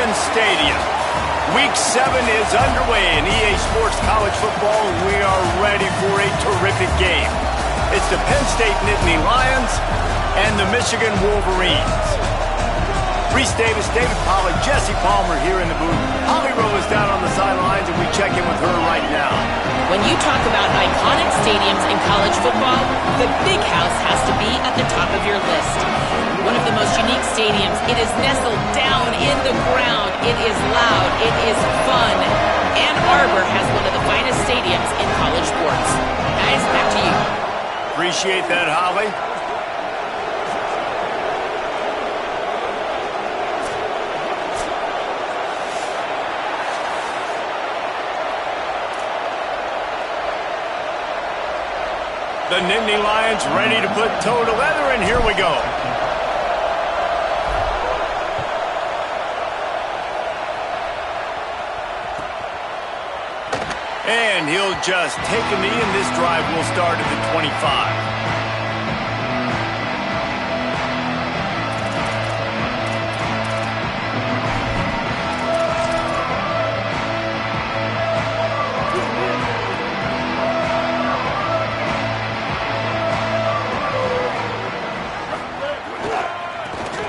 Michigan Stadium. Week 7 is underway in EA Sports College Football, and we are ready for a terrific game. It's the Penn State Nittany Lions and the Michigan Wolverines. Reese Davis, David Pollack, Jesse Palmer here in the booth. Holly Rowe is down on the sidelines, and we check in with her right now. When you talk about iconic stadiums in college football, the Big House has to be at the top of your list. One of the most unique stadiums. It is nestled down in the ground. It is loud. It is fun. Ann Arbor has one of the finest stadiums in college sports. Guys, back to you. Appreciate that, Holly. The Nittany Lions ready to put toe to leather, and here we go. And he'll just take a knee, and this drive will start at the 25.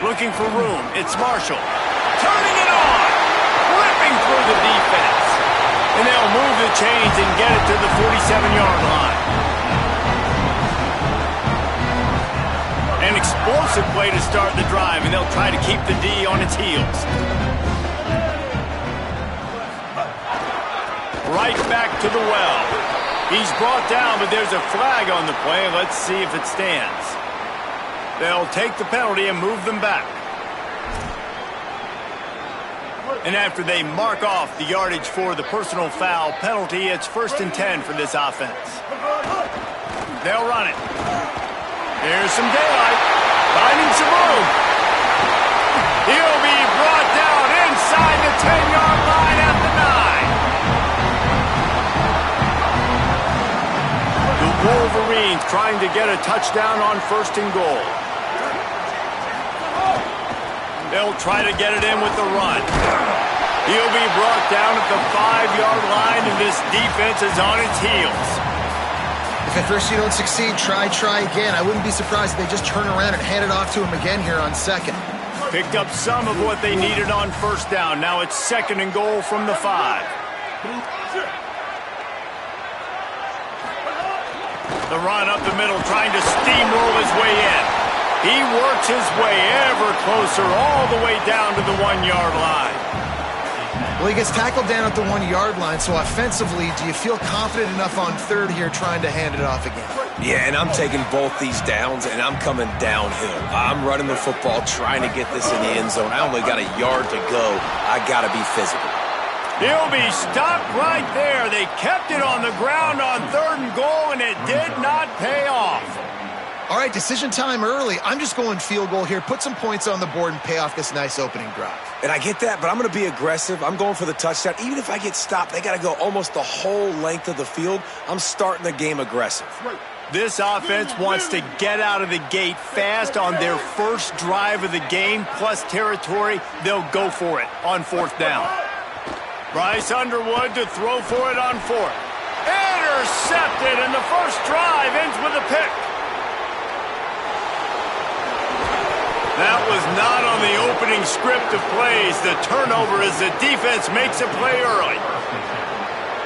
Looking for room. It's Marshall. Turning it on. Ripping through the defense. And they'll move the chains and get it to the 47-yard line. An explosive play to start the drive, and they'll try to keep the D on its heels. Right back to the well. He's brought down, but there's a flag on the play. Let's see if it stands. They'll take the penalty and move them back. And after they mark off the yardage for the personal foul penalty, it's 1st and 10 for this offense. They'll run it. Here's some daylight. Finding some room. He'll be brought down inside the 10-yard line at the 9. The Wolverines trying to get a touchdown on 1st and goal. They'll try to get it in with the run. He'll be brought down at the 5-yard line, and this defense is on its heels. If at first you don't succeed, try again. I wouldn't be surprised if they just turn around and hand it off to him again here on 2nd. Picked up some of what they needed on 1st down. Now it's 2nd and goal from the 5. The run up the middle, trying to steamroll his way in. He works his way ever closer, all the way down to the 1-yard line. Well, he gets tackled down at the 1-yard line, so offensively, do you feel confident enough on 3rd here trying to hand it off again? Yeah, and I'm taking both these downs, and I'm coming downhill. I'm running the football, trying to get this in the end zone. I only got a yard to go. I got to be physical. He'll be stopped right there. They kept it on the ground on 3rd and goal, and it did not pay off. All right, decision time early. I'm just going field goal here. Put some points on the board and pay off this nice opening drive. And I get that, but I'm going to be aggressive. I'm going for the touchdown. Even if I get stopped, they got to go almost the whole length of the field. I'm starting the game aggressive. This offense wants to get out of the gate fast on their first drive of the game, plus territory. They'll go for it on 4th down. Bryce Underwood to throw for it on 4th. Intercepted, and the first drive ends with a pick. That was not on the opening script of plays. The turnover as the defense makes a play early.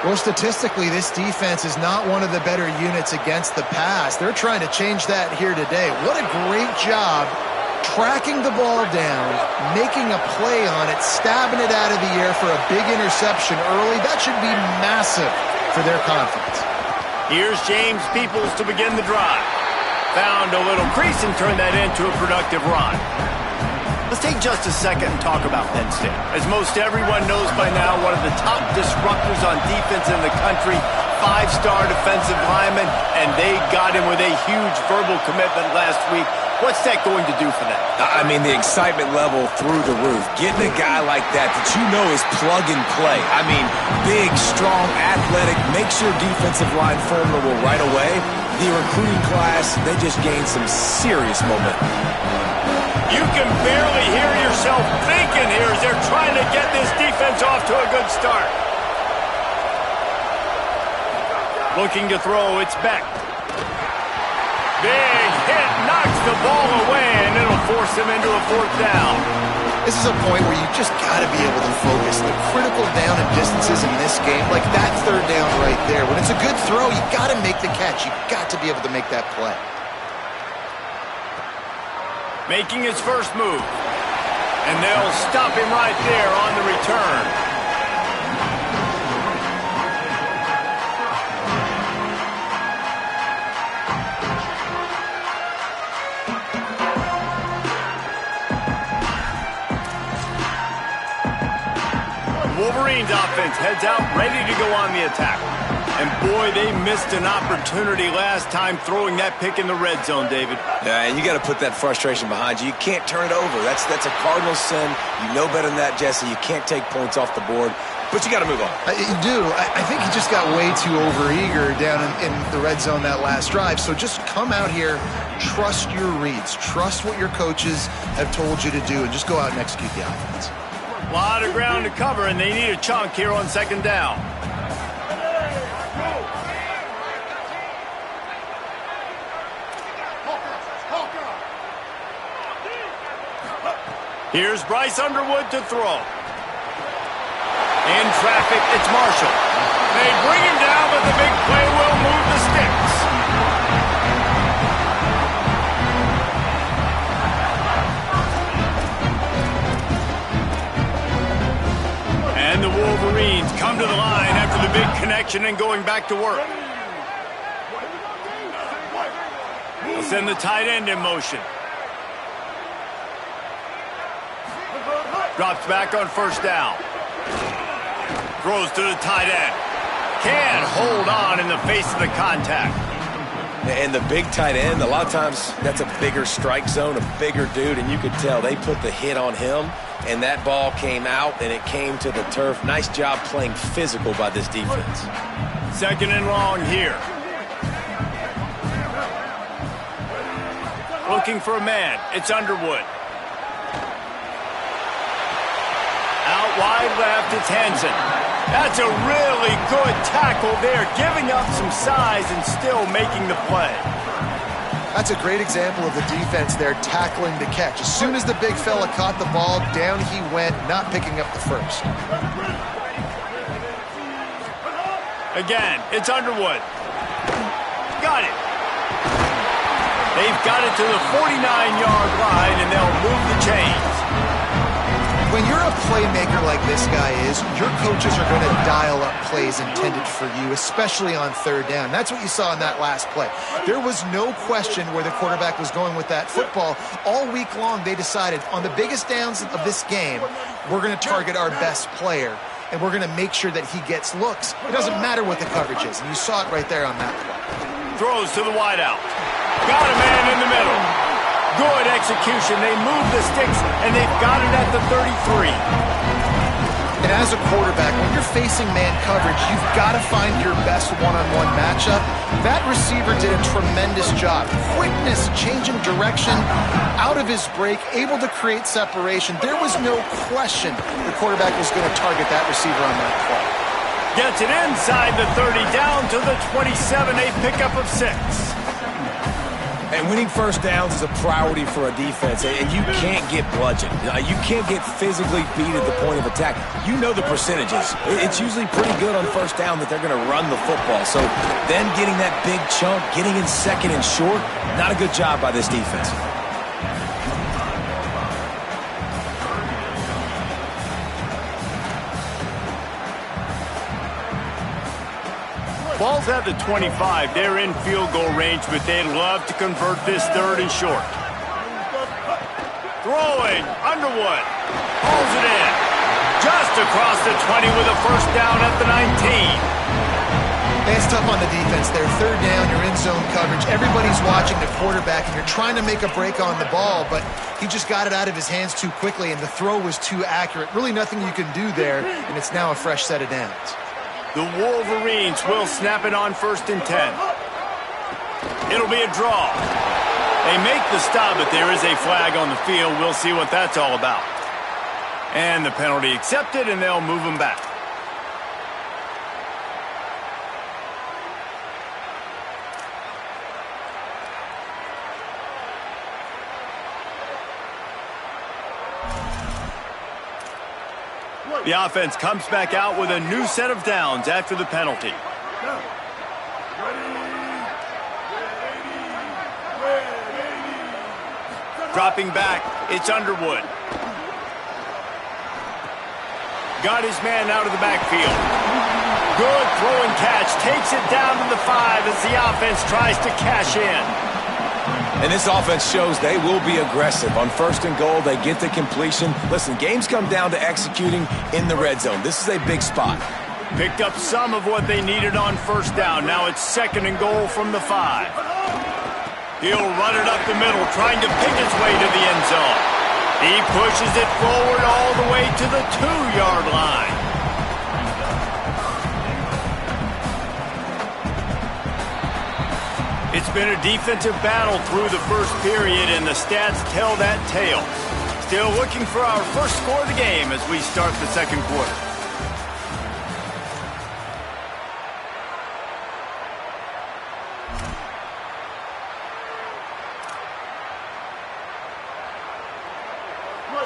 Well, statistically, this defense is not one of the better units against the pass. They're trying to change that here today. What a great job tracking the ball down, making a play on it, stabbing it out of the air for a big interception early. That should be massive for their confidence. Here's James Peoples to begin the drive. Found a little crease and turned that into a productive run. Let's take just a second and talk about Penn State. As most everyone knows by now, one of the top disruptors on defense in the country, 5-star defensive lineman, and they got him with a huge verbal commitment last week. What's that going to do for them? I mean, the excitement level through the roof. Getting a guy like that you know is plug and play. I mean, big, strong, athletic, makes your defensive line formidable right away. The recruiting class, they just gained some serious momentum. You can barely hear yourself thinking here as they're trying to get Looking to throw, it's Beck. Big hit, knocks the ball away, and it'll force him into a 4th down. This is a point where you just got to be able to focus. The critical down and distances in this game, like that 3rd down right there. When it's a good throw, you got to make the catch. You got to be able to make that play. Making his first move. And they'll stop him right there on the return. Wolverines offense heads out, ready to go on the attack. And boy, they missed an opportunity last time throwing that pick in the red zone, David. Yeah, and you got to put that frustration behind you. You can't turn it over. That's a Cardinal sin. You know better than that, Jesse. You can't take points off the board, but you got to move on. You do. I think he just got way too overeager down in the red zone that last drive. So just come out here, trust your reads, trust what your coaches have told you to do, and just go out and execute the offense. A lot of ground to cover, and they need a chunk here on 2nd down. Here's Bryce Underwood to throw. In traffic, it's Marshall. They bring him down, but the big play will move the sticks. And the Wolverines come to the line after the big connection and going back to work. They'll send the tight end in motion. Drops back on 1st down. Throws to the tight end. Can't hold on in the face of the contact. And the big tight end, a lot of times that's a bigger strike zone, a bigger dude, and you could tell they put the hit on him, and that ball came out, and it came to the turf. Nice job playing physical by this defense. 2nd and long here. Looking for a man. It's Underwood. Out wide left, it's Hansen. That's a really good tackle there, giving up some size and still making the play. That's a great example of the defense there tackling the catch. As soon as the big fella caught the ball, down he went, not picking up the first. Again, it's Underwood. Got it. They've got it to the 49-yard line, and they'll move the chains. When you're a playmaker like this guy is, your coaches are going to dial up plays intended for you, especially on 3rd down. That's what you saw in that last play. There was no question where the quarterback was going with that football. All week long, they decided on the biggest downs of this game, we're going to target our best player, and we're going to make sure that he gets looks. It doesn't matter what the coverage is, and you saw it right there on that play. Throws to the wideout. Got a man in the middle. Good execution. They move the sticks, and they've got it at the 33. And as a quarterback, when you're facing man coverage, you've got to find your best one-on-one matchup. That receiver did a tremendous job. Quickness, changing direction, out of his break, able to create separation. There was no question the quarterback was going to target that receiver on that play. Gets it inside the 30, down to the 27, a pickup of 6. And winning 1st downs is a priority for a defense, and you can't get bludgeoned. You can't get physically beat at the point of attack. You know the percentages. It's usually pretty good on 1st down that they're going to run the football. So then getting that big chunk, getting in 2nd and short, not a good job by this defense. Ball's at the 25. They're in field goal range, but they'd love to convert this 3rd and short. Throwing, Underwood. Pulls it in. Just across the 20 with a 1st down at the 19. It's tough on the defense there. 3rd down, you're in zone coverage. Everybody's watching the quarterback, and you're trying to make a break on the ball, but he just got it out of his hands too quickly, and the throw was too accurate. Really nothing you can do there, and it's now a fresh set of downs. The Wolverines will snap it on 1st and 10. It'll be a draw. They make the stop, but there is a flag on the field. We'll see what that's all about. And the penalty accepted, and they'll move them back. The offense comes back out with a new set of downs after the penalty. Dropping back, it's Underwood. Got his man out of the backfield. Good throw and catch. Takes it down to the 5 as the offense tries to cash in. And this offense shows they will be aggressive. On 1st and goal, they get the completion. Listen, games come down to executing in the red zone. This is a big spot. Picked up some of what they needed on 1st down. Now it's 2nd and goal from the 5. He'll run it up the middle, trying to pick his way to the end zone. He pushes it forward all the way to the 2-yard line. It's been a defensive battle through the first period, and the stats tell that tale. Still looking for our first score of the game as we start the 2nd quarter.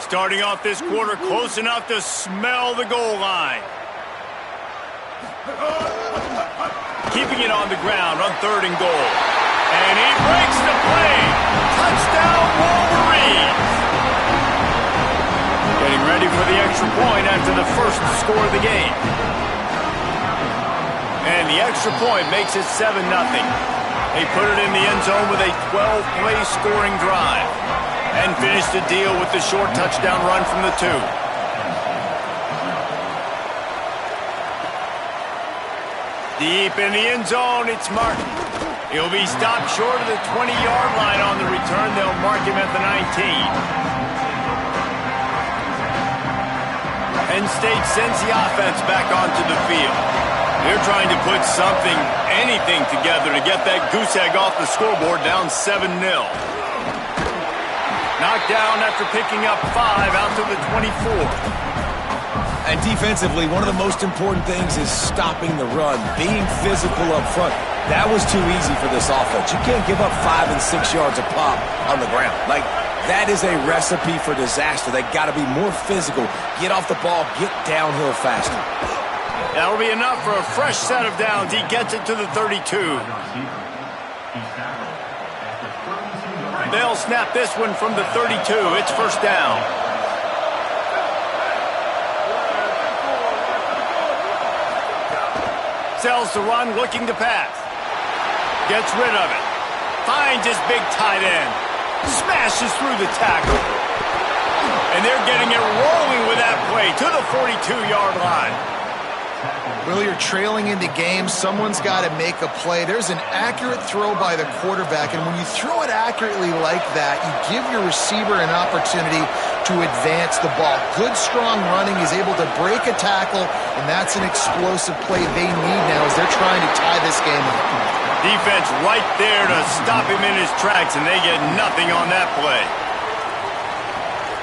Starting off this quarter close enough to smell the goal line. Keeping it on the ground on 3rd and goal. And he breaks the play. Touchdown, Wolverines. Getting ready for the extra point after the first score of the game. And the extra point makes it 7-0. They put it in the end zone with a 12-play scoring drive. And finish the deal with the short touchdown run from the 2. Deep in the end zone, it's Martin. He'll be stopped short of the 20-yard line on the return. They'll mark him at the 19. Penn State sends the offense back onto the field. They're trying to put something, anything together to get that goose egg off the scoreboard down 7-0. Knocked down after picking up 5 out to the 24. And defensively, one of the most important things is stopping the run, being physical up front. That was too easy for this offense. You can't give up 5 and 6 yards a pop on the ground. Like, that is a recipe for disaster. They got to be more physical, get off the ball, get downhill faster. That'll be enough for a fresh set of downs. He gets it to the 32. They'll snap this one from the 32. It's 1st down. Sells the run, looking to pass. Gets rid of it. Finds his big tight end. Smashes through the tackle. And they're getting it rolling with that play to the 42-yard line. Well, you're trailing into games. Someone's got to make a play. There's an accurate throw by the quarterback, and when you throw it accurately like that, you give your receiver an opportunity to advance the ball. Good, strong running. He's able to break a tackle, and that's an explosive play they need now as they're trying to tie this game up. Defense right there to stop him in his tracks, and they get nothing on that play.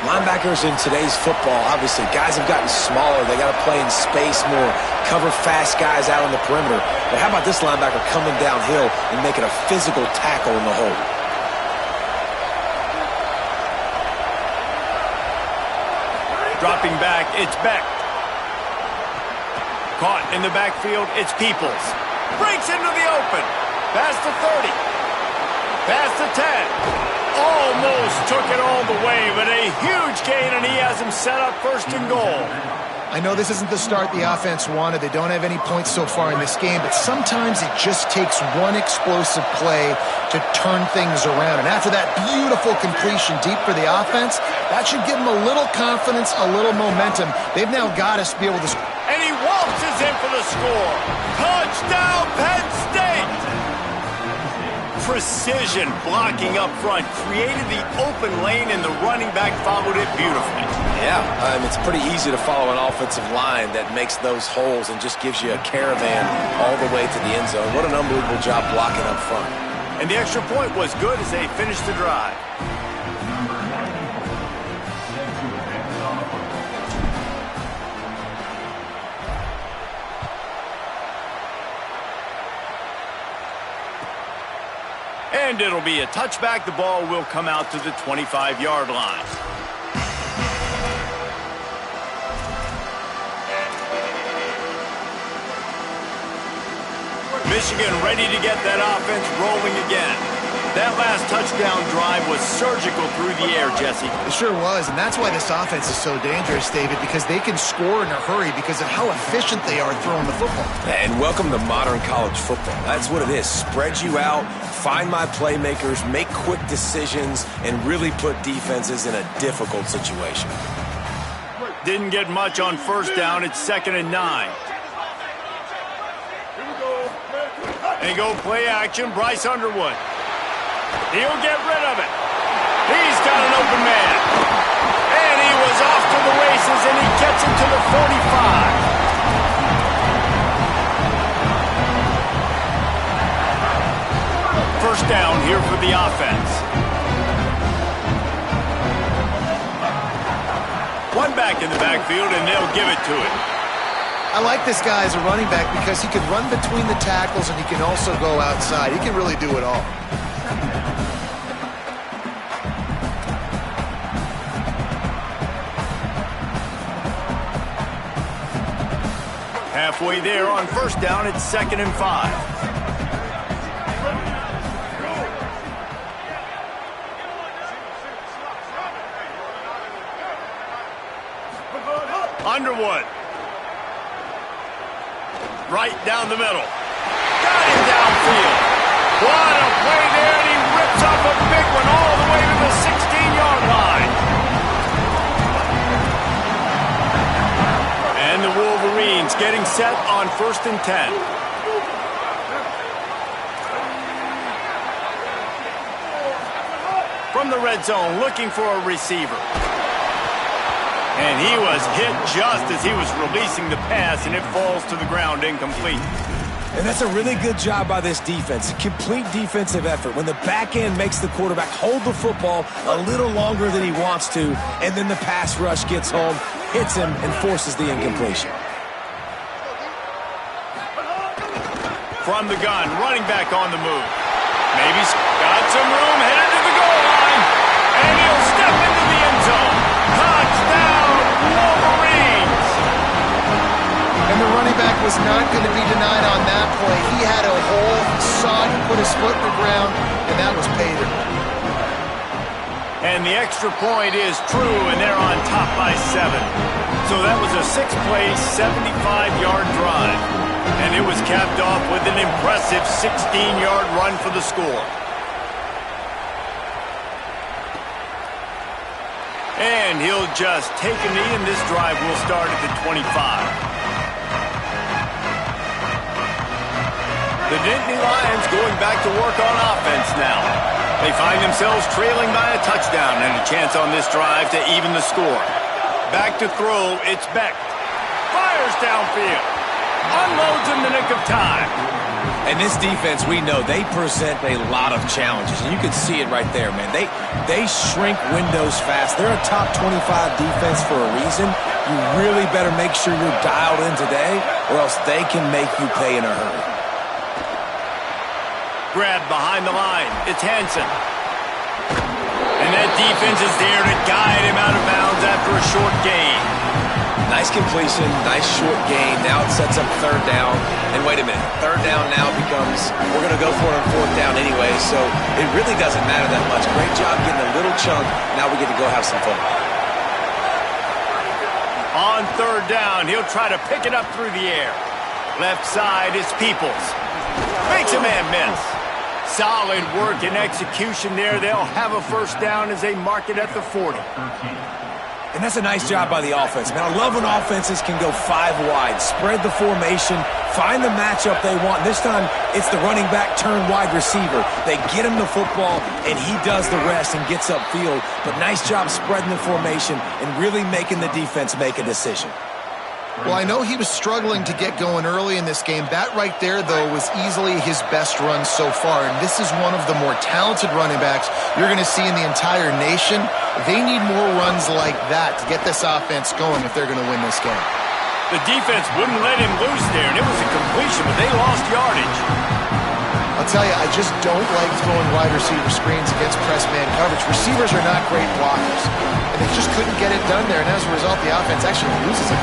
Linebackers in today's football, obviously, guys have gotten smaller. They got to play in space more, cover fast guys out on the perimeter. But how about this linebacker coming downhill and making a physical tackle in the hole? Dropping back, it's Beck. Caught in the backfield, it's Peoples. Breaks into the open. Past the 30. Past the 10. Almost took it all the way, but a huge gain, and he has him set up 1st and goal. I know this isn't the start the offense wanted. They don't have any points so far in this game, but sometimes it just takes one explosive play to turn things around. And after that beautiful completion deep for the offense, that should give them a little confidence, a little momentum. They've now got to be able to... And he waltzes in for the score. Touchdown, Penn State! Precision blocking up front created the open lane, and the running back followed it beautifully. Yeah, it's pretty easy to follow an offensive line that makes those holes and just gives you a caravan all the way to the end zone. What an unbelievable job blocking up front. And the extra point was good as they finished the drive. And it'll be a touchback. The ball will come out to the 25-yard line. Michigan ready to get that offense rolling again. That last touchdown drive was surgical through the air, Jesse. It sure was, and that's why this offense is so dangerous, David, because they can score in a hurry because of how efficient they are throwing the football. And welcome to modern college football. That's what it is. Spread you out, find my playmakers, make quick decisions, and really put defenses in a difficult situation. Didn't get much on first down. It's 2nd and 9. And go play action, Bryce Underwood. He'll get rid of it. He's got an open man. And he was off to the races, and he gets it to the 45. First down here for the offense. One back in the backfield, and they'll give it to him. I like this guy as a running back because he can run between the tackles and he can also go outside. He can really do it all. Halfway there on first down, it's 2nd and 5. Underwood. Right down the middle. Got him downfield. What a play there, and he rips up a big one all the way to the 16-yard line. And the Wolverines getting set on 1st and 10. From the red zone, looking for a receiver. And he was hit just as he was releasing the pass, and it falls to the ground incomplete. And that's a really good job by this defense. A complete defensive effort. When the back end makes the quarterback hold the football a little longer than he wants to, and then the pass rush gets home, hits him, and forces the incompletion. From the gun, running back on the move. Maybe got some room, headed to the goal line, and he'll step into the end zone. Touchdown, Wolverines! And the running back was not going to be denied on that play. He had a hole, saw it, put his foot in the ground, and that was pay dirt. And the extra point is true, and they're on top by 7. So that was a 6-play, 75-yard drive. And it was capped off with an impressive 16-yard run for the score. And he'll just take a knee, and this drive will start at the 25. The Nittany Lions going back to work on offense now. They find themselves trailing by a touchdown and a chance on this drive to even the score. Back to throw, it's Beck. Fires downfield. Unloads in the nick of time. And this defense, we know, they present a lot of challenges. And you can see it right there, man. They shrink windows fast. They're a top 25 defense for a reason. You really better make sure you're dialed in today, or else they can make you pay in a hurry. Grab behind the line. It's Hansen. And that defense is there to guide him out of bounds after a short gain. Nice completion, nice short gain. Now it sets up 3rd down. And wait a minute, 3rd down now becomes, we're going to go for it on 4th down anyway, so it really doesn't matter that much. Great job getting a little chunk. Now we get to go have some fun. On 3rd down, he'll try to pick it up through the air. Left side is Peoples. Makes a man miss. Solid work and execution there. They'll have a first down as they mark it at the 40. And that's a nice job by the offense, man. I love when offenses can go 5 wide, spread the formation, find the matchup they want. This time, it's the running back turned wide receiver. They get him the football, and he does the rest and gets upfield. But nice job spreading the formation and really making the defense make a decision. Well, I know he was struggling to get going early in this game. That right there, though, was easily his best run so far. And this is one of the more talented running backs you're going to see in the entire nation. They need more runs like that to get this offense going if they're going to win this game. The defense wouldn't let him loose there, and it was a completion, but they lost yardage. I'll tell you, I just don't like throwing wide receiver screens against press man coverage. Receivers are not great blockers, and they just couldn't get it done there. And as a result, the offense actually loses it.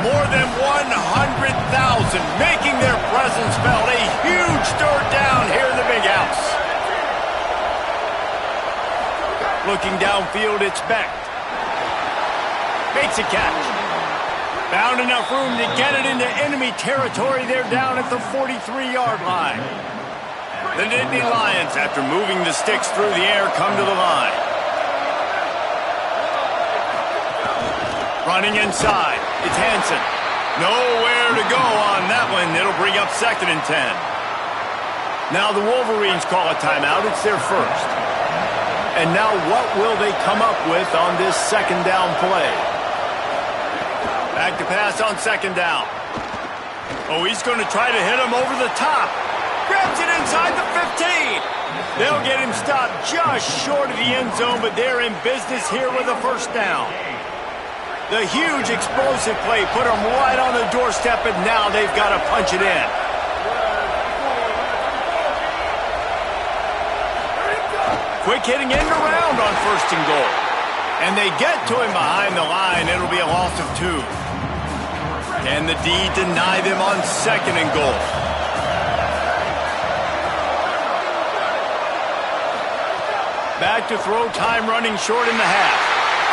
More than 100 and making their presence felt. A huge third down here in the big house. Looking downfield, it's Beck. Makes a catch. Found enough room to get it into enemy territory. They're down at the 43-yard line. The Nittany Lions, after moving the sticks through the air, come to the line. Running inside, it's Hansen. Nowhere to go on that one. It'll bring up 2nd and 10. Now the Wolverines call a timeout. It's their first. And now what will they come up with on this 2nd down play? Back to pass on 2nd down. Oh, he's going to try to hit him over the top. Grabs it inside the 15. They'll get him stopped just short of the end zone, but they're in business here with a first down. The huge explosive play put them right on the doorstep, and now they've got to punch it in. Quick hitting end around on 1st and goal. And they get to him behind the line. It'll be a loss of 2. And the D deny them on 2nd and goal. Back to throw, time running short in the half.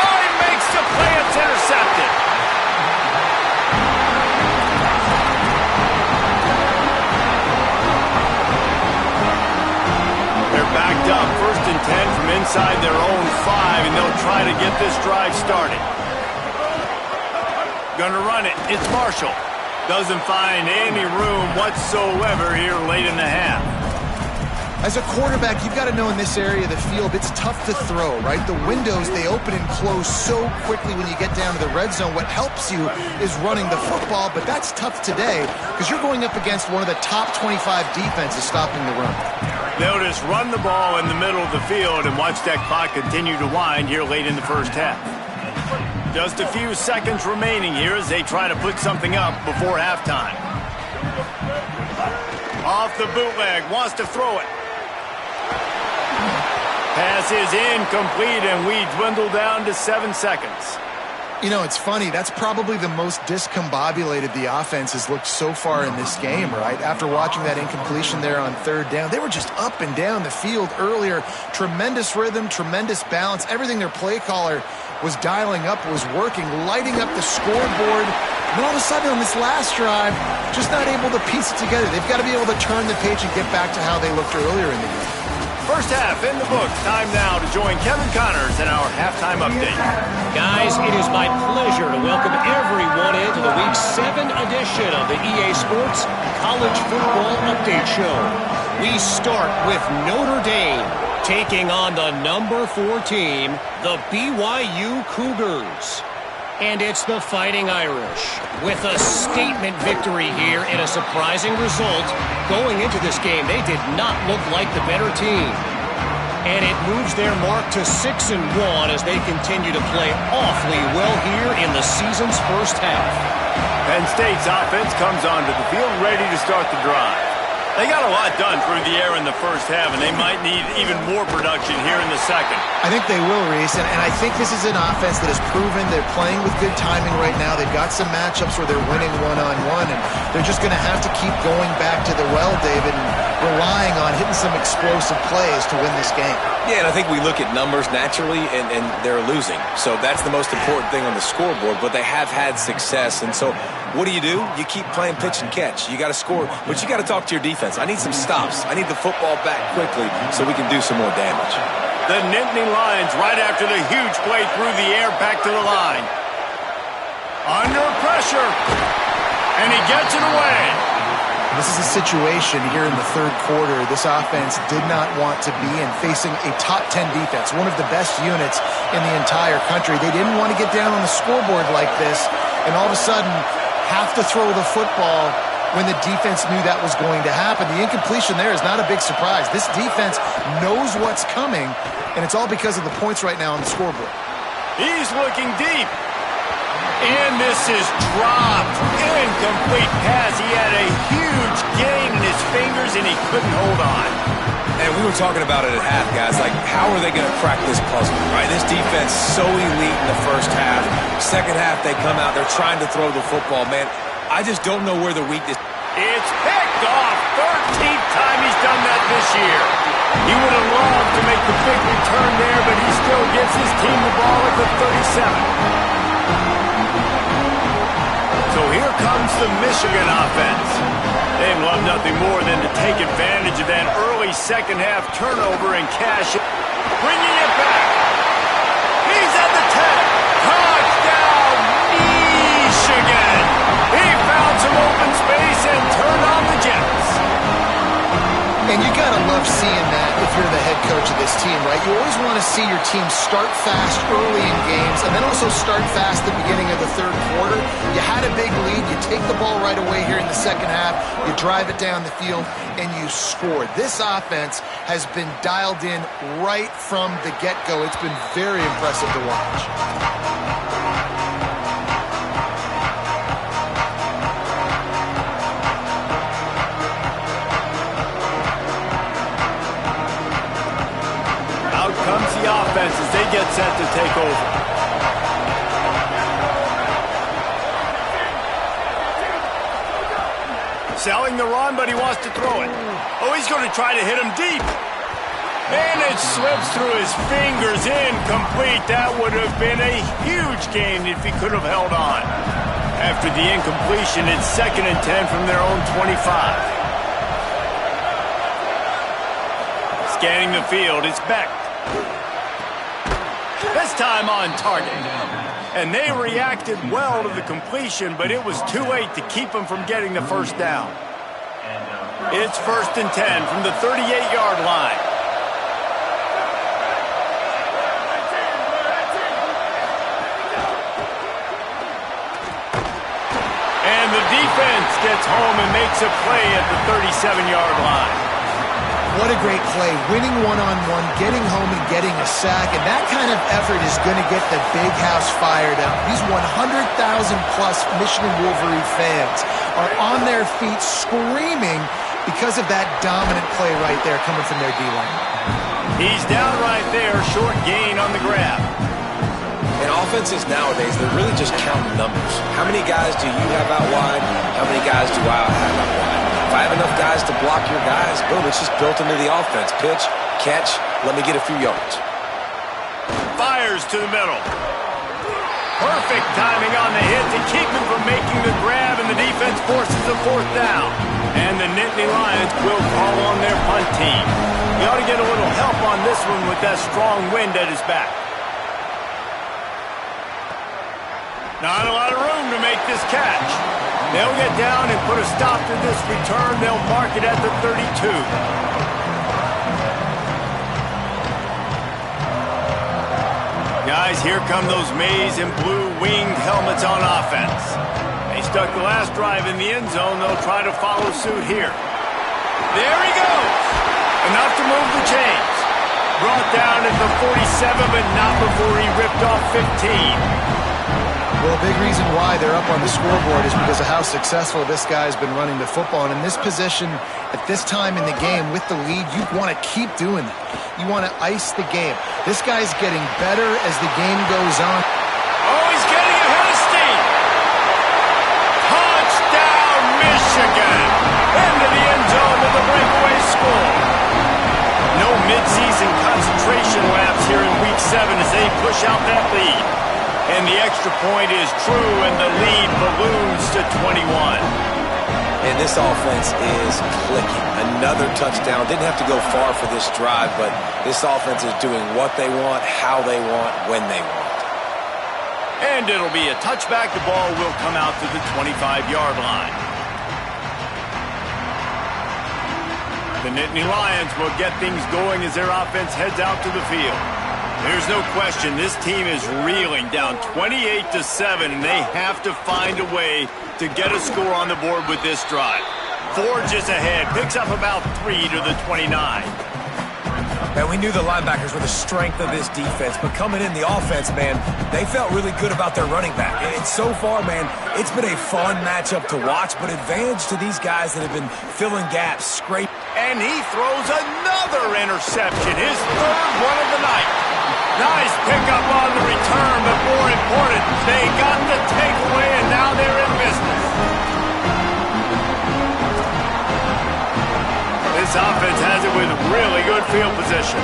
Oh, he makes the play. It's intercepted. They're backed up. 1st and 10 from inside their own 5, and they'll try to get this drive started. Gonna run it. It's Marshall. Doesn't find any room whatsoever here late in the half. As a quarterback, you've got to know in this area of the field, it's tough to throw, right? The windows, they open and close so quickly when you get down to the red zone. What helps you is running the football, but that's tough today because you're going up against one of the top 25 defenses stopping the run. They'll just run the ball in the middle of the field and watch that clock continue to wind here late in the first half. Just a few seconds remaining here as they try to put something up before halftime. Off the bootleg, wants to throw it. Pass is incomplete, and we dwindle down to 7 seconds. You know, it's funny. That's probably the most discombobulated the offense has looked so far in this game, right? After watching that incompletion there on 3rd down, they were just up and down the field earlier. Tremendous rhythm, tremendous balance. Everything their play caller was dialing up was working, lighting up the scoreboard. And all of a sudden on this last drive, just not able to piece it together. They've got to be able to turn the page and get back to how they looked earlier in the game. First half in the books. Time now to join Kevin Connors in our halftime update. Guys, it is my pleasure to welcome everyone into the Week 7 edition of the EA Sports College Football Update Show. We start with Notre Dame taking on the number 4 team, the BYU Cougars. And it's the Fighting Irish with a statement victory here and a surprising result. Going into this game, they did not look like the better team. And it moves their mark to 6-1 as they continue to play awfully well here in the season's first half. Penn State's offense comes onto the field ready to start the drive. They got a lot done through the air in the first half, and they might need even more production here in the second. I think they will, Reese, and I think this is an offense that has proven they're playing with good timing right now. They've got some matchups where they're winning one-on-one, and they're just going to have to keep going back to the well, David, and relying on hitting some explosive plays to win this game. Yeah, and I think we look at numbers naturally, and they're losing. So that's the most important thing on the scoreboard, but they have had success. And so what do? You keep playing pitch and catch. You got to score, but you got to talk to your defense. I need some stops. I need the football back quickly so we can do some more damage. The Nittany Lions right after the huge play through the air back to the line. Under pressure, and he gets it away. This is a situation here in the third quarter this offense did not want to be in, facing a top 10 defense, one of the best units in the entire country. They didn't want to get down on the scoreboard like this and all of a sudden have to throw the football when the defense knew that was going to happen. The incompletion there is not a big surprise. This defense knows what's coming, and it's all because of the points right now on the scoreboard. He's looking deep. And this is dropped. Incomplete pass. He had a huge gain in his fingers, and he couldn't hold on. And we were talking about it at half, guys. Like, how are they going to crack this puzzle, right? This defense so elite in the first half. Second half, they come out. They're trying to throw the football. Man, I just don't know where the weakness it's picked off. 13th time he's done that this year. He would have loved to make the big return there, but he still gives his team the ball at the 37. So here comes the Michigan offense. They'd love nothing more than to take advantage of that early second-half turnover and cash it. Bringing it back. He's at the 10. Touchdown, Michigan. He found some open space and turned on the Jets. And you got to love seeing that if you're the head coach of this team, right? You always want to see your team start fast early in games and then also start fast at the beginning of the third quarter. You had a big lead. You take the ball right away here in the second half. You drive it down the field, and you score. This offense has been dialed in right from the get-go. It's been very impressive to watch. Comes the offense as they get set to take over. Selling the run, but he wants to throw it. Oh, he's going to try to hit him deep. And it slips through his fingers, incomplete. That would have been a huge gain if he could have held on. After the incompletion, it's 2nd and 10 from their own 25. Scanning the field, it's Beck. This time on target. And they reacted well to the completion, but it was too late to keep them from getting the first down. It's 1st and 10 from the 38-yard line. And the defense gets home and makes a play at the 37-yard line. What a great play, winning one-on-one, getting home and getting a sack, and that kind of effort is going to get the big house fired up. These 100,000-plus Michigan Wolverine fans are on their feet screaming because of that dominant play right there coming from their D-line. He's down right there, short gain on the grab. And offenses nowadays, they're really just counting numbers. How many guys do you have out wide? How many guys do I have out wide? If I have enough guys to block your guys, boom, it's just built into the offense. Pitch, catch, let me get a few yards. Fires to the middle. Perfect timing on the hit to keep him from making the grab, and the defense forces a 4th down. And the Nittany Lions will call on their punt team. He ought to get a little help on this one with that strong wind at his back. Not a lot of room to make this catch. They'll get down and put a stop to this return. They'll mark it at the 32. Guys, here come those maize and blue winged helmets on offense. They stuck the last drive in the end zone. They'll try to follow suit here. There he goes. Enough to move the chains. Brought down at the 47, but not before he ripped off 15. Well, a big reason why they're up on the scoreboard is because of how successful this guy's been running the football. And in this position, at this time in the game, with the lead, you want to keep doing that. You want to ice the game. This guy's getting better as the game goes on. Oh, he's getting ahead of steam. Touchdown, Michigan. Into the end zone with a breakaway score. No midseason concentration laps here in Week 7 as they push out that lead. And the extra point is true, and the lead balloons to 21. And this offense is clicking. Another touchdown. Didn't have to go far for this drive, but this offense is doing what they want, how they want, when they want. And it'll be a touchback. The ball will come out to the 25-yard line. The Nittany Lions will get things going as their offense heads out to the field. There's no question this team is reeling down 28-7, and they have to find a way to get a score on the board with this drive. Forges ahead, picks up about 3 to the 29. Man, we knew the linebackers were the strength of this defense, but coming in the offense, man, they felt really good about their running back. And so far, man, it's been a fun matchup to watch, but advantage to these guys that have been filling gaps, scraping. And he throws another interception, his 3rd one of the night. Nice pickup on the return, but more important, they got the takeaway, and now they're in business. This offense has it with really good field position.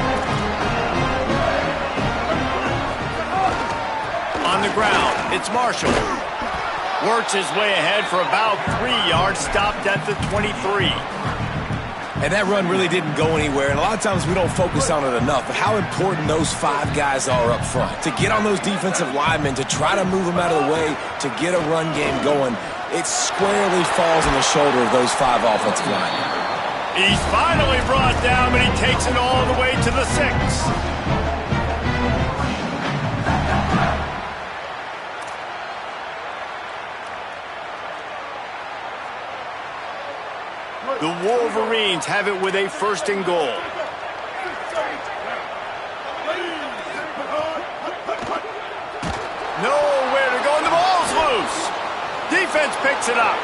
On the ground, it's Marshall. Works his way ahead for about 3 yards, stopped at the 23. And that run really didn't go anywhere, and a lot of times we don't focus on it enough, but how important those 5 guys are up front. To get on those defensive linemen, to try to move them out of the way, to get a run game going, it squarely falls on the shoulder of those 5 offensive linemen. He's finally brought down, but he takes it all the way to the 6. The Wolverines have it with a 1st and goal. Nowhere to go, and the ball's loose. Defense picks it up.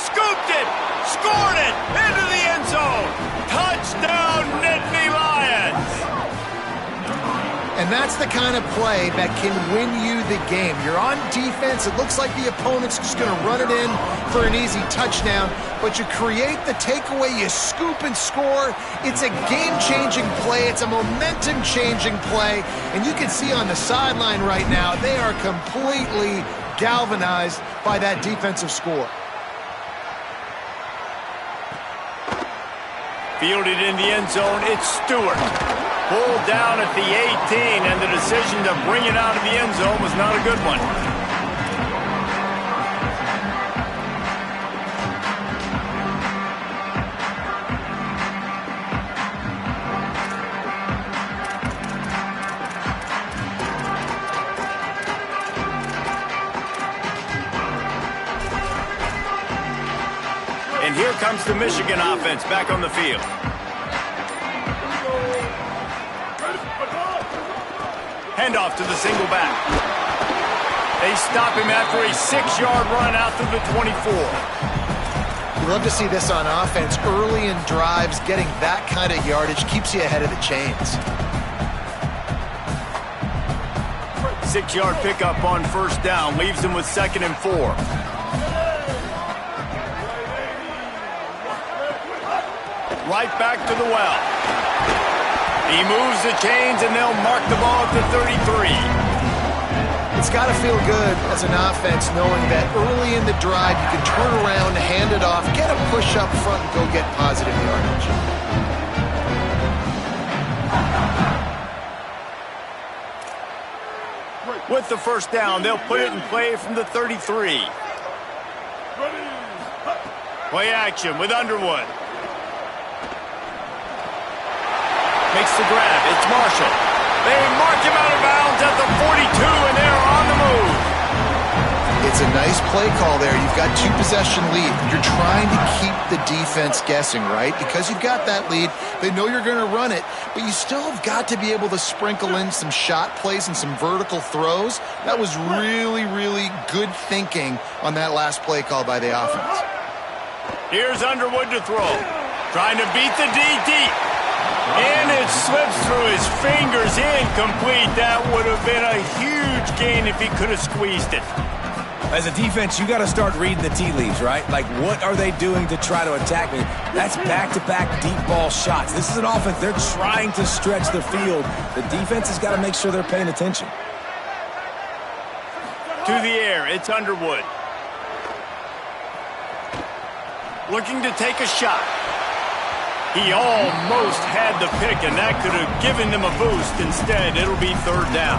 Scooped it, scored it, into the end zone. Touchdown, Nittany Lions. And that's the kind of play that can win you the game. You're on defense. It looks like the opponent's just going to run it in for an easy touchdown, but you create the takeaway, you scoop and score. It's a game-changing play. It's a momentum-changing play. And you can see on the sideline right now, they are completely galvanized by that defensive score. Fielded in the end zone, it's Stewart. Pulled down at the 18, and the decision to bring it out of the end zone was not a good one. And here comes the Michigan offense back on the field. Handoff to the single back. They stop him after a 6-yard run out to the 24. You love to see this on offense. Early in drives, getting that kind of yardage keeps you ahead of the chains. 6-yard pickup on 1st down leaves them with 2nd and 4. Right back to the well. He moves the chains, and they'll mark the ball at the 33. It's got to feel good as an offense knowing that early in the drive you can turn around, hand it off, get a push up front, and go get positive yardage. With the 1st down, they'll put it in play from the 33. Play action with Underwood. Makes the grab. It's Marshall. They mark him out of bounds at the 42, and they're on the move. It's a nice play call there. You've got 2-possession lead. You're trying to keep the defense guessing, right? Because you've got that lead. They know you're going to run it, but you still have got to be able to sprinkle in some shot plays and some vertical throws. That was really, really good thinking on that last play call by the offense. Here's Underwood to throw. Trying to beat the D deep. And it slips through his fingers, incomplete. That would have been a huge gain if he could have squeezed it. As a defense, you got to start reading the tea leaves, right? Like, what are they doing to try to attack me? That's back-to-back deep ball shots. This is an offense. They're trying to stretch the field. The defense has got to make sure they're paying attention. To the air, it's Underwood. Looking to take a shot. He almost had the pick, and that could have given them a boost. Instead, it'll be 3rd down.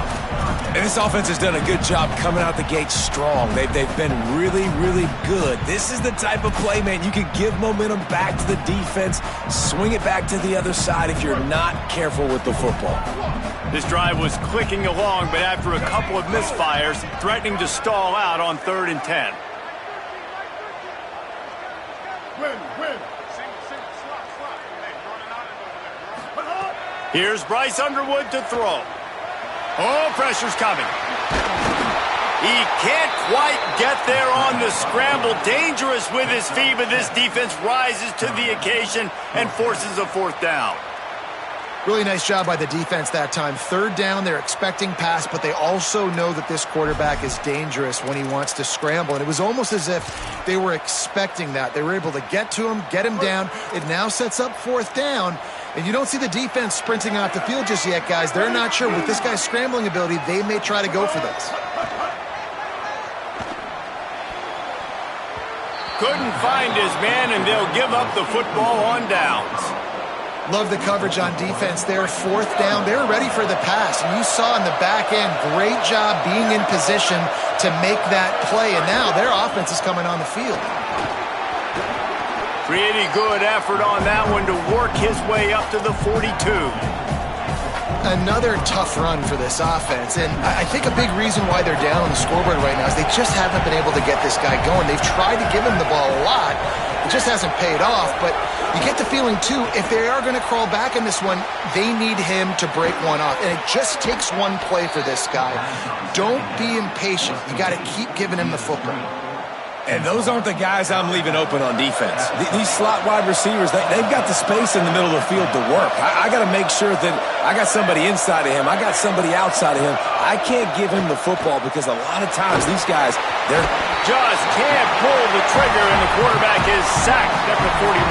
And this offense has done a good job coming out the gate strong. They've been really, really good. This is the type of play, man, you can give momentum back to the defense, swing it back to the other side if you're not careful with the football. This drive was clicking along, but after a couple of misfires, threatening to stall out on 3rd and 10. Here's Bryce Underwood to throw. Oh, pressure's coming. He can't quite get there on the scramble. Dangerous with his feet, but this defense rises to the occasion and forces a 4th down. Really nice job by the defense that time. Third down, they're expecting pass, but they also know that this quarterback is dangerous when he wants to scramble. And it was almost as if they were expecting that. They were able to get to him, get him down. It now sets up fourth down. And you don't see the defense sprinting off the field just yet, guys. They're not sure. With this guy's scrambling ability, they may try to go for this. Couldn't find his man, and they'll give up the football on downs. Love the coverage on defense there. Fourth down, they're ready for the pass. And you saw in the back end, great job being in position to make that play. And now their offense is coming on the field. Pretty good effort on that one to work his way up to the 42. Another tough run for this offense. And I think a big reason why they're down on the scoreboard right now is they just haven't been able to get this guy going. They've tried to give him the ball a lot. It just hasn't paid off. But you get the feeling, too, if they are going to crawl back in this one, they need him to break one off. And it just takes one play for this guy. Don't be impatient. You got to keep giving him the football. And those aren't the guys I'm leaving open on defense. These slot wide receivers, they've got the space in the middle of the field to work. I got to make sure that I got somebody inside of him. I got somebody outside of him. I can't give him the football because a lot of times these guys, they're just can't pull the trigger, and the quarterback is sacked at the 41.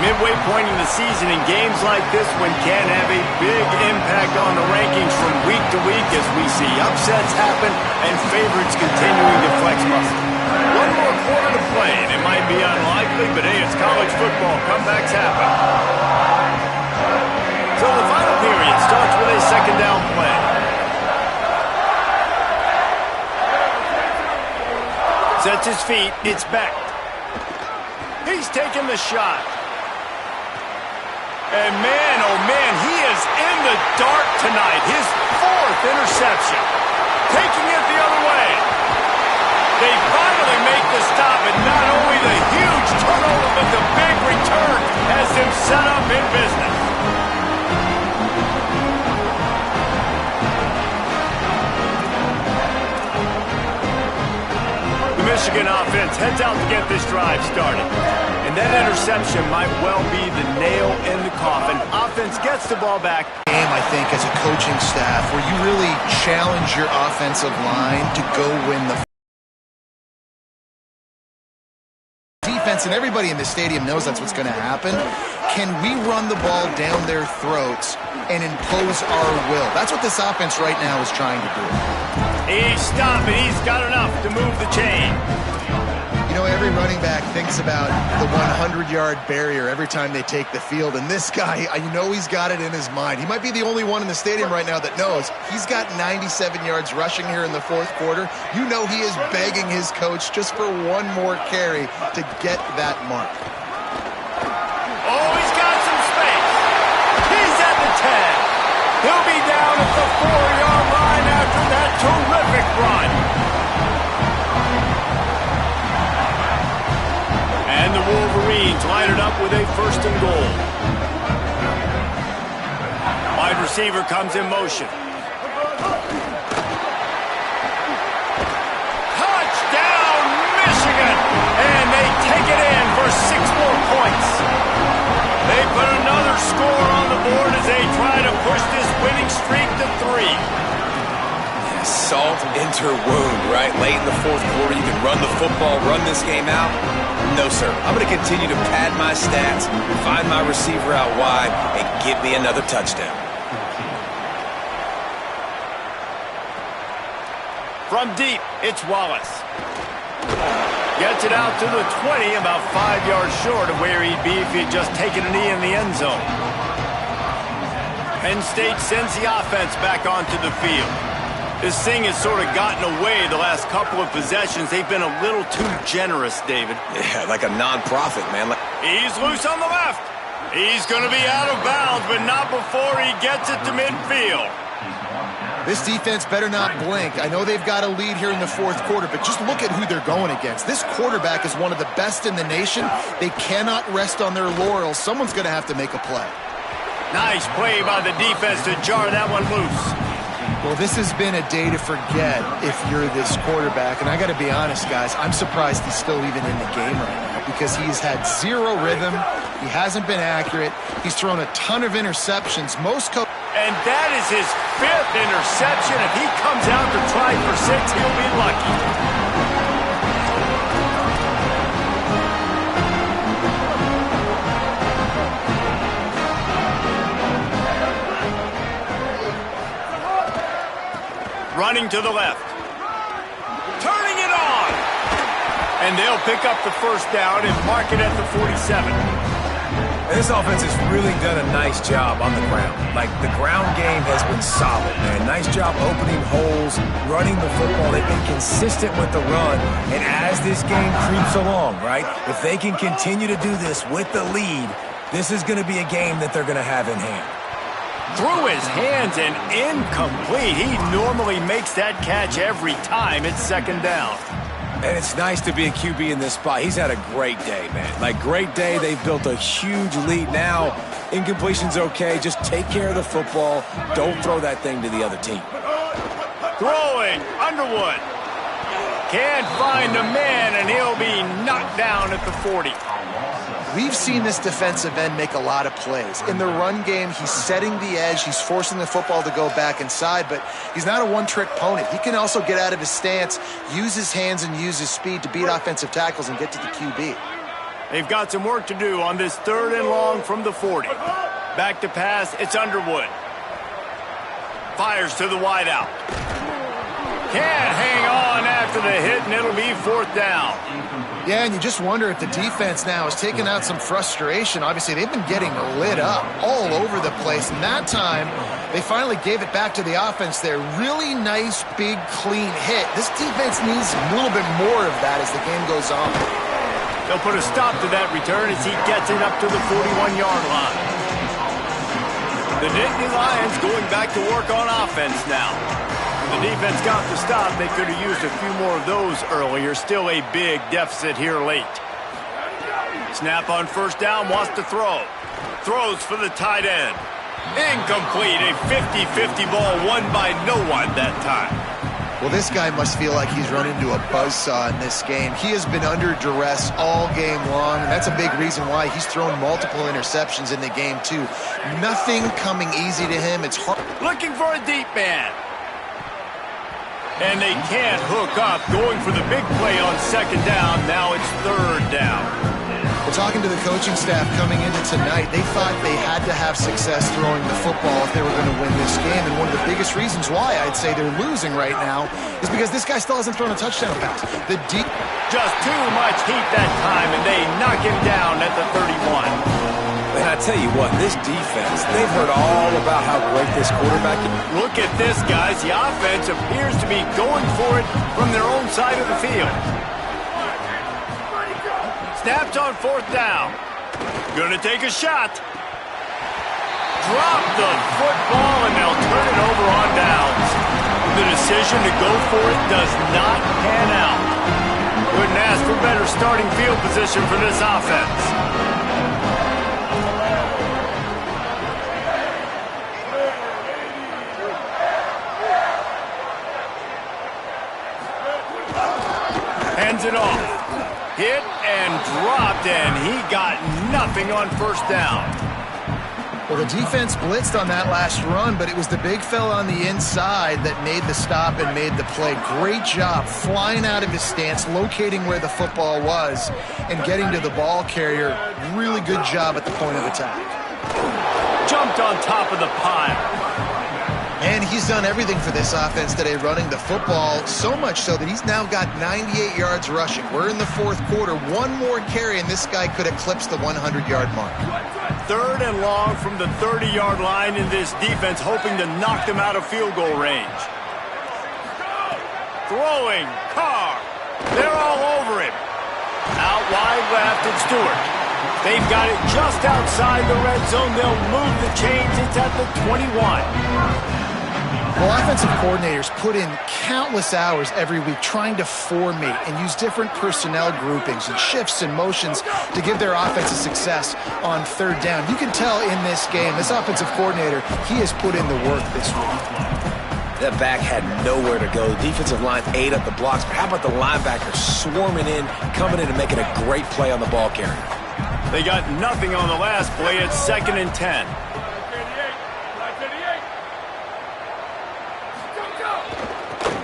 Midway point in the season, in games like this one can have a big impact on the rankings from week to week as we see upsets happen and favorites continuing to flex muscle. One more quarter to play, and it might be unlikely, but hey, it's college football. Comebacks happen. So the final period starts with a second down play. Sets his feet, it's back. He's taking the shot. And man, oh man, he is in the dark tonight. His fourth interception. Taking it the other way. They finally make the stop, and not only the huge turnover, but the big return has them set up in business. The Michigan offense heads out to get this drive started. And that interception might well be the nail in the coffin. Offense gets the ball back. I think, as a coaching staff, where you really challenge your offensive line to go win the defense, and everybody in the stadium knows that's what's going to happen. Can we run the ball down their throats and impose our will? That's what this offense right now is trying to do. He's stopping. He's got enough to move the chain. You know, every running back thinks about the 100-yard barrier every time they take the field. And this guy, you know he's got it in his mind. He might be the only one in the stadium right now that knows he's got 97 yards rushing here in the fourth quarter. You know he is begging his coach just for one more carry to get that mark. Oh, he's got some space. He's at the 10. He'll be down at the 4-yard line after that terrific run. And the Wolverines line it up with a first and goal. Wide receiver comes in motion. Touchdown, Michigan! And they take it in for 6 more points. They put another score on the board as they try to push this winning streak to 3. Salt into wound, right? Late in the fourth quarter, you can run the football, run this game out. No, sir. I'm going to continue to pad my stats, find my receiver out wide, and give me another touchdown. From deep, it's Wallace. Gets it out to the 20, about 5 yards short of where he'd be if he'd just taken a knee in the end zone. Penn State sends the offense back onto the field. This thing has sort of gotten away the last couple of possessions. They've been a little too generous, David. Yeah, like a non-profit, man. He's loose on the left. He's going to be out of bounds, but not before he gets it to midfield. This defense better not blink. I know they've got a lead here in the fourth quarter, but just look at who they're going against. This quarterback is one of the best in the nation. They cannot rest on their laurels. Someone's going to have to make a play. Nice play by the defense to jar that one loose. Well, this has been a day to forget if you're this quarterback. And I got to be honest, guys, I'm surprised he's still even in the game right now because he's had zero rhythm. He hasn't been accurate. He's thrown a ton of interceptions. And that is his 5th interception. If he comes out to try for 6, he'll be lucky. Running to the left. Turning it on. And they'll pick up the first down and mark it at the 47. And this offense has really done a nice job on the ground. Like, the ground game has been solid, man. Nice job opening holes, running the football. They've been consistent with the run. And as this game creeps along, right, if they can continue to do this with the lead, this is going to be a game that they're going to have in hand. Through his hands and incomplete. He normally makes that catch every time it's second down. And it's nice to be a QB in this spot. He's had a great day, man. Like, great day. They've built a huge lead. Now, incompletion's okay. Just take care of the football. Don't throw that thing to the other team. Throwing. Underwood. Can't find a man, and he'll be knocked down at the 40. We've seen this defensive end make a lot of plays. In the run game, he's setting the edge. He's forcing the football to go back inside, but he's not a one-trick pony. He can also get out of his stance, use his hands, and use his speed to beat offensive tackles and get to the QB. They've got some work to do on this 3rd and long from the 40. Back to pass, it's Underwood. Fires to the wideout. Can't hang on after the hit, and it'll be 4th down. Yeah, and you just wonder if the defense now has taken out some frustration. Obviously, they've been getting lit up all over the place. And that time, they finally gave it back to the offense there. Really nice, big, clean hit. This defense needs a little bit more of that as the game goes on. They'll put a stop to that return as he gets it up to the 41-yard line. The Nittany Lions going back to work on offense now. The defense got the stop. They could have used a few more of those earlier. Still a big deficit here late. Snap on first down, wants to throw. Throws for the tight end. Incomplete. A 50-50 ball won by no one that time. Well, this guy must feel like he's run into a buzzsaw in this game. He has been under duress all game long, and that's a big reason why he's thrown multiple interceptions in the game, too. Nothing coming easy to him. It's hard. Looking for a deep man. And they can't hook up. Going for the big play on second down. Now it's 3rd down. We're talking to the coaching staff coming into tonight. They thought they had to have success throwing the football if they were going to win this game. And one of the biggest reasons why I'd say they're losing right now is because this guy still hasn't thrown a touchdown pass. Just too much heat that time, and they knock him down at the 31. And I tell you what, this defense, they've heard all about how great this quarterback is. Look at this, guys. The offense appears to be going for it from their own side of the field. Snaps on 4th down. Gonna take a shot. Drop the football, and they'll turn it over on downs. The decision to go for it does not pan out. Couldn't ask for better starting field position for this offense. Hands it off. Hit and dropped, and he got nothing on first down. Well, the defense blitzed on that last run, but it was the big fella on the inside that made the stop and made the play. Great job flying out of his stance, locating where the football was, and getting to the ball carrier. Really good job at the point of attack. Jumped on top of the pile. And he's done everything for this offense today, running the football, so much so that he's now got 98 yards rushing. We're in the 4th quarter. One more carry, and this guy could eclipse the 100-yard mark. 3rd and long from the 30-yard line in this defense, hoping to knock them out of field goal range. Throwing. Carr. They're all over him. Out wide left, it's Stewart. They've got it just outside the red zone. They'll move the chains. It's at the 21. Well, offensive coordinators put in countless hours every week trying to formate and use different personnel groupings and shifts and motions to give their offense a success on 3rd down. You can tell in this game, this offensive coordinator, he has put in the work this week. That back had nowhere to go. The defensive line ate up the blocks, but how about the linebackers swarming in, coming in and making a great play on the ball carrier? They got nothing on the last play. It's 2nd and 10.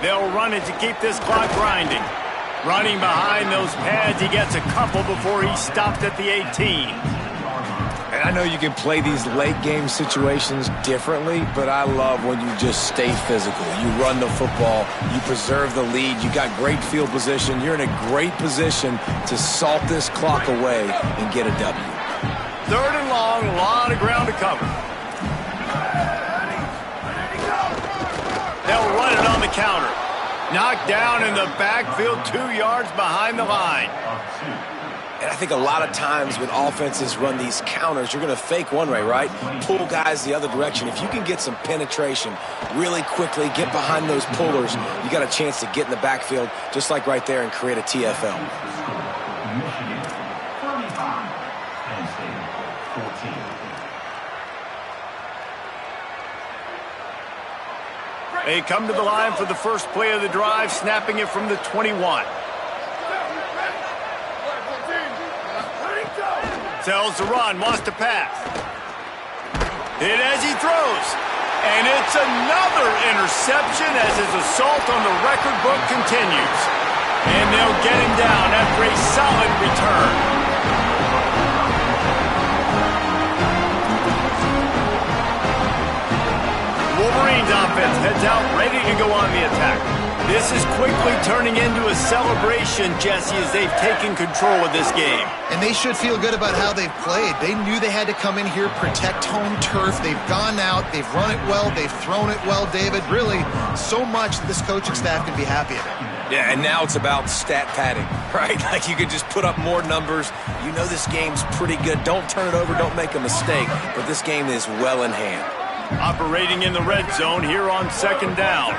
They'll run it to keep this clock grinding. Running behind those pads, he gets a couple before he stopped at the 18. And I know you can play these late game situations differently, but I love when you just stay physical. You run the football, you preserve the lead, you got great field position, you're in a great position to salt this clock away and get a W. 3rd and long, a lot of ground to cover. They'll run it on the counter. Knocked down in the backfield, 2 yards behind the line. And I think a lot of times when offenses run these counters, you're going to fake one way, right? Pull guys the other direction. If you can get some penetration really quickly, get behind those pullers, you got a chance to get in the backfield, just like right there, and create a TFL. They come to the line for the first play of the drive, snapping it from the 21. Tells to run, wants to pass. Hit as he throws. And it's another interception as his assault on the record book continues. And they'll get him down after a solid return. Wolverines offense heads out, ready to go on the attack. This is quickly turning into a celebration, Jesse, as they've taken control of this game. And they should feel good about how they've played. They knew they had to come in here, protect home turf. They've gone out, they've run it well, they've thrown it well, David. Really, so much that this coaching staff can be happy about. Yeah, and now it's about stat padding, right? Like you could just put up more numbers. You know this game's pretty good. Don't turn it over, don't make a mistake. But this game is well in hand. Operating in the red zone here on 2nd down.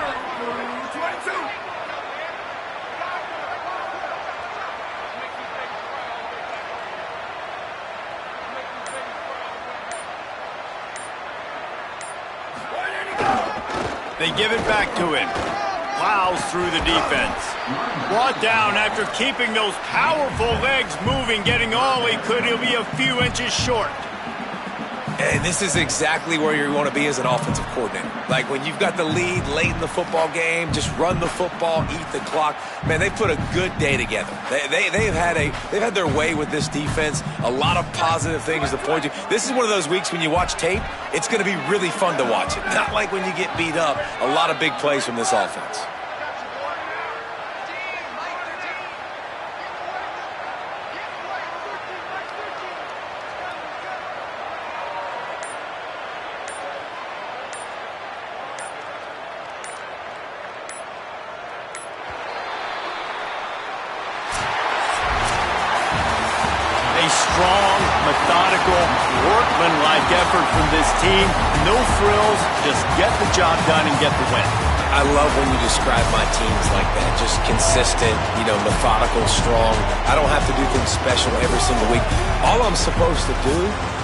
They give it back to him. Plows through the defense. Brought down after keeping those powerful legs moving, getting all he could. He'll be a few inches short. And this is exactly where you want to be as an offensive coordinator. Like when you've got the lead late in the football game, just run the football, eat the clock. Man, they put a good day together. They've had their way with this defense. A lot of positive things to point to. This is one of those weeks when you watch tape, it's going to be really fun to watch it. Not like when you get beat up. A lot of big plays from this offense. Strong, methodical, workman-like effort from this team. No frills, just get the job done and get the win. I love when you describe my teams like that. Just consistent, methodical, strong. I don't have to do things special every single week. All I'm supposed to do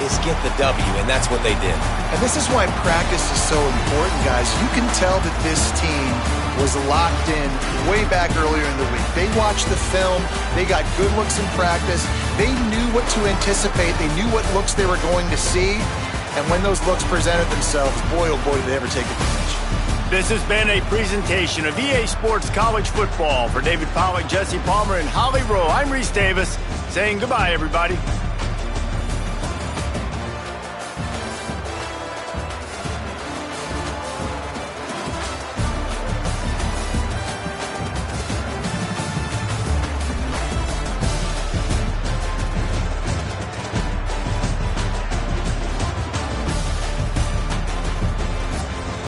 is get the W, and that's what they did. And this is why practice is so important, guys. You can tell that this team was locked in way back earlier in the week. They watched the film. They got good looks in practice. They knew what to anticipate. They knew what looks they were going to see. And when those looks presented themselves, boy, oh boy, did they ever take advantage. This has been a presentation of EA Sports College Football. For David Pollack, Jesse Palmer, and Holly Rowe, I'm Reese Davis saying goodbye, everybody.